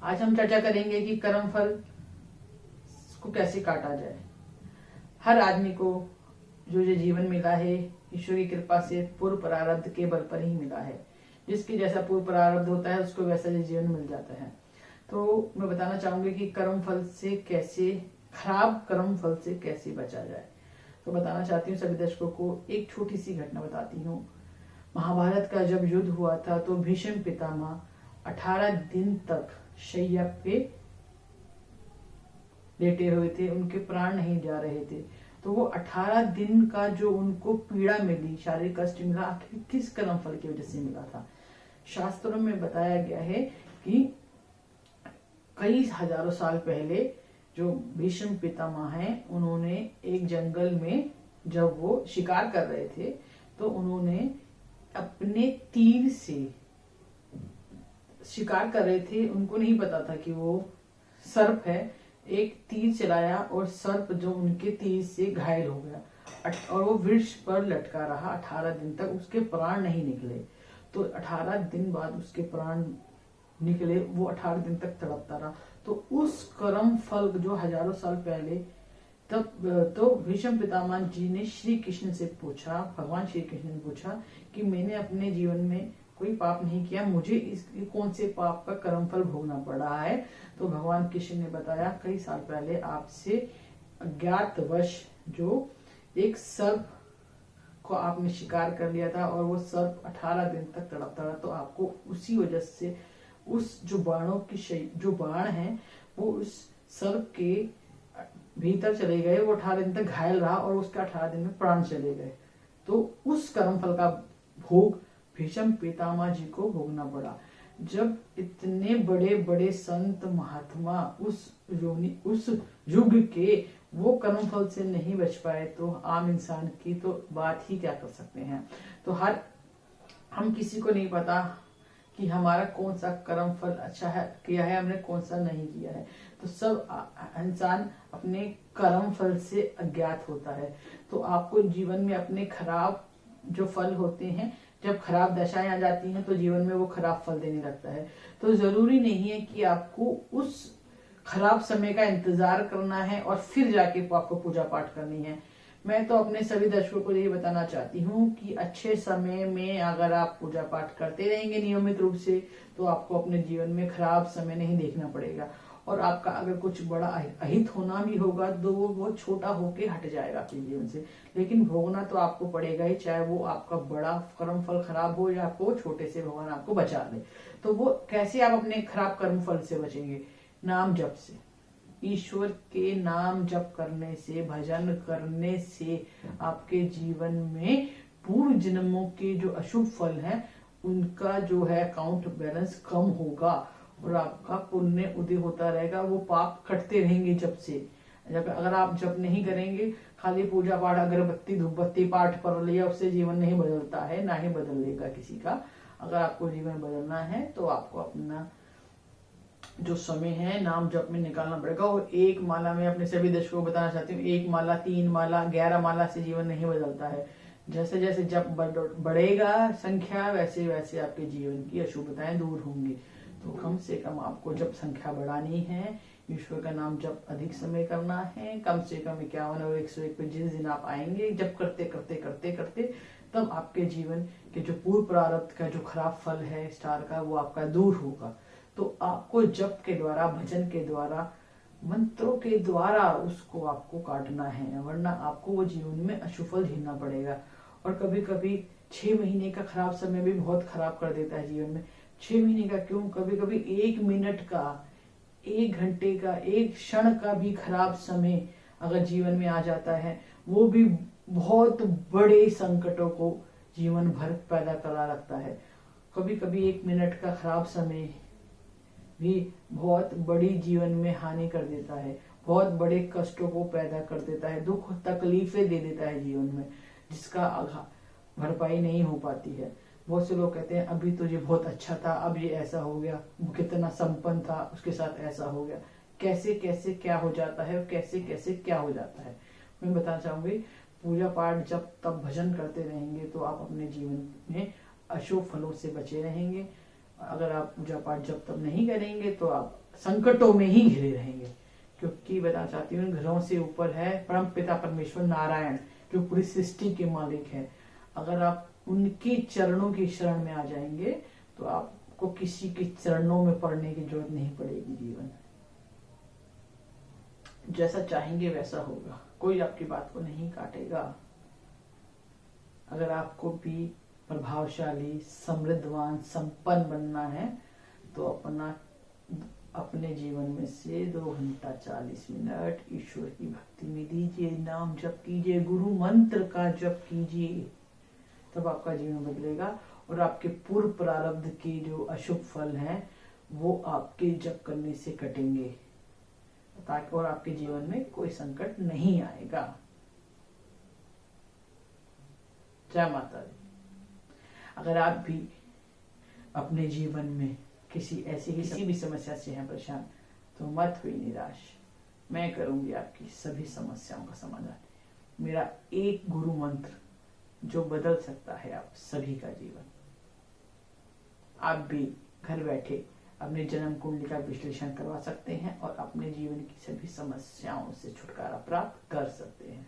आज हम चर्चा करेंगे कि कर्म फल को कैसे काटा जाए। हर आदमी को जो जीवन मिला है ईश्वर की कृपा से पूर्व प्रारब्ध के बल पर ही मिला है। जिसके जैसा पूर्व प्रारब्ध होता है उसको वैसा जीवन मिल जाता है। तो मैं बताना चाहूंगी कि कर्म फल से कैसे, खराब कर्म फल से कैसे बचा जाए। तो बताना चाहती हूँ सभी दर्शकों को, एक छोटी सी घटना बताती हूँ। महाभारत का जब युद्ध हुआ था तो भीष्म पितामह 18 दिन तक शैया पे लेटे हुए थे, उनके प्राण नहीं जा रहे थे। तो वो 18 दिन का जो उनको पीड़ा मिली, शारीरिक कष्ट मिला, आखिर किस कर्म फल की वजह से मिला था। शास्त्रों में बताया गया है कि कई हजारों साल पहले जो भीष्म पितामह हैं, उन्होंने एक जंगल में जब वो शिकार कर रहे थे तो उन्होंने अपने तीर से शिकार कर रहे थे। उनको नहीं पता था कि वो सर्प है। एक तीर चलाया और सर्प जो उनके तीर से घायल हो गया और वो वृक्ष पर लटका रहा 18 दिन तक, उसके प्राण नहीं निकले। तो 18 दिन बाद उसके प्राण निकले, वो 18 दिन तक तड़पता रहा। तो उस कर्म फल जो हजारों साल पहले, तब तो भीष्म पितामह जी ने श्री कृष्ण से पूछा, भगवान श्री कृष्ण ने पूछा कि मैंने अपने जीवन में कोई पाप नहीं किया, मुझे इस कौन से पाप का कर्म फल भोगना पड़ा है। तो भगवान कृष्ण ने बताया कई साल पहले आपसे अज्ञातवश जो एक सर्प को आपने शिकार कर लिया था और वो सर्प 18 दिन तक तड़पता रहा। तो आपको उसी वजह से उस जो बाणों की जो बाण है वो उस सर्प के भीतर चले गए, वो 18 दिन तक घायल रहा और उसके 18 दिन में प्राण चले गए। तो उस कर्म फल का भोग भीष्म पितामह जी को भोगना पड़ा। जब इतने बड़े बड़े संत महात्मा उस युग के वो कर्म फल से नहीं बच पाए तो आम इंसान की तो बात ही क्या कर सकते हैं। तो हम किसी को नहीं पता कि हमारा कौन सा कर्म फल अच्छा है, किया है हमने, कौन सा नहीं किया है। तो सब इंसान अपने कर्म फल से अज्ञात होता है। तो आपको जीवन में अपने खराब जो फल होते हैं, जब खराब दशाएं आ जाती हैं तो जीवन में वो खराब फल देने लगता है। तो जरूरी नहीं है कि आपको उस खराब समय का इंतजार करना है और फिर जाके आपको पूजा पाठ करनी है। मैं तो अपने सभी दर्शकों को यही बताना चाहती हूँ कि अच्छे समय में अगर आप पूजा पाठ करते रहेंगे नियमित रूप से तो आपको अपने जीवन में खराब समय नहीं देखना पड़ेगा। और आपका अगर कुछ बड़ा अहित होना भी होगा तो वो छोटा होके हट जाएगा आपके जीवन से, लेकिन भोगना तो आपको पड़ेगा ही, चाहे वो आपका बड़ा कर्म फल खराब हो या आपको छोटे से भगवान आपको बचा ले। तो वो कैसे आप अपने खराब कर्म फल से बचेंगे? नाम जप से, ईश्वर के नाम जप करने से, भजन करने से आपके जीवन में पूर्व जन्मों के जो अशुभ फल हैं उनका जो है अकाउंट बैलेंस कम होगा और आपका पुण्य उदय होता रहेगा। वो पाप कटते रहेंगे जब से। जब अगर आप जप नहीं करेंगे, खाली पूजा पाठ अगरबत्ती धूपबत्ती पाठ कर लिया, उससे जीवन नहीं बदलता है, ना ही बदल लेगा किसी का। अगर आपको जीवन बदलना है तो आपको अपना जो समय है नाम जप में निकालना पड़ेगा। और एक माला में अपने सभी दर्शकों को बताना चाहती हूँ, 1 माला 3 माला 11 माला से जीवन नहीं बदलता है। जैसे जैसे जप बढ़ेगा संख्या, वैसे वैसे आपके जीवन की अशुभताएं दूर होंगी। तो कम से कम आपको जब संख्या बढ़ानी है, ईश्वर का नाम जब अधिक समय करना है, कम से कम 51 और 101 पे जिस दिन आप आएंगे, जब करते करते करते करते तब आपके जीवन के जो पूर्व प्रारब्ध का जो खराब फल है स्टार का, वो आपका दूर होगा। तो आपको जप के द्वारा, भजन के द्वारा, मंत्रों के द्वारा उसको आपको काटना है, वरना आपको वो जीवन में अशुफल झेलना पड़ेगा। और कभी कभी 6 महीने का खराब समय भी बहुत खराब कर देता है जीवन में। 6 महीने का क्यों, कभी कभी 1 मिनट का, 1 घंटे का, 1 क्षण का भी खराब समय अगर जीवन में आ जाता है, वो भी बहुत बड़े संकटों को जीवन भर पैदा करा रखता है। कभी कभी 1 मिनट का खराब समय भी बहुत बड़ी जीवन में हानि कर देता है, बहुत बड़े कष्टों को पैदा कर देता है, दुख तकलीफें दे देता है जीवन में, जिसका भरपाई नहीं हो पाती है। बहुत से लोग कहते हैं अभी तो ये बहुत अच्छा था, अब ये ऐसा हो गया, वो कितना संपन्न था, उसके साथ ऐसा हो गया। कैसे कैसे क्या हो जाता है, कैसे कैसे क्या हो जाता है। मैं बताना चाहूंगी, पूजा पाठ जब तब भजन करते रहेंगे तो आप अपने जीवन में अशुभ फलों से बचे रहेंगे। अगर आप पूजा पाठ जब तब नहीं करेंगे तो आप संकटों में ही घिरे रहेंगे, क्योंकि बताना चाहती हूँ घरों से ऊपर है परम पिता परमेश्वर नारायण जो पूरी सृष्टि के मालिक है। अगर आप उनके चरणों की शरण में आ जाएंगे तो आपको किसी के चरणों में पड़ने की जरूरत नहीं पड़ेगी। जीवन जैसा चाहेंगे वैसा होगा, कोई आपकी बात को नहीं काटेगा। अगर आपको भी प्रभावशाली, समृद्धवान, संपन्न बनना है तो अपने जीवन में से 2 घंटा 40 मिनट ईश्वर की भक्ति में दीजिए, नाम जप कीजिए, गुरु मंत्र का जप कीजिए, तब आपका जीवन बदलेगा और आपके पूर्व प्रारब्ध के जो अशुभ फल हैं वो आपके जप करने से कटेंगे, ताकि और आपके जीवन में कोई संकट नहीं आएगा। जय माता दी। अगर आप भी अपने जीवन में किसी भी समस्या से हैं परेशान तो मत हुई निराश, मैं करूंगी आपकी सभी समस्याओं का समाधान। मेरा एक गुरु मंत्र जो बदल सकता है आप सभी का जीवन। आप भी घर बैठे अपने जन्म कुंडली का विश्लेषण करवा सकते हैं और अपने जीवन की सभी समस्याओं से छुटकारा प्राप्त कर सकते हैं।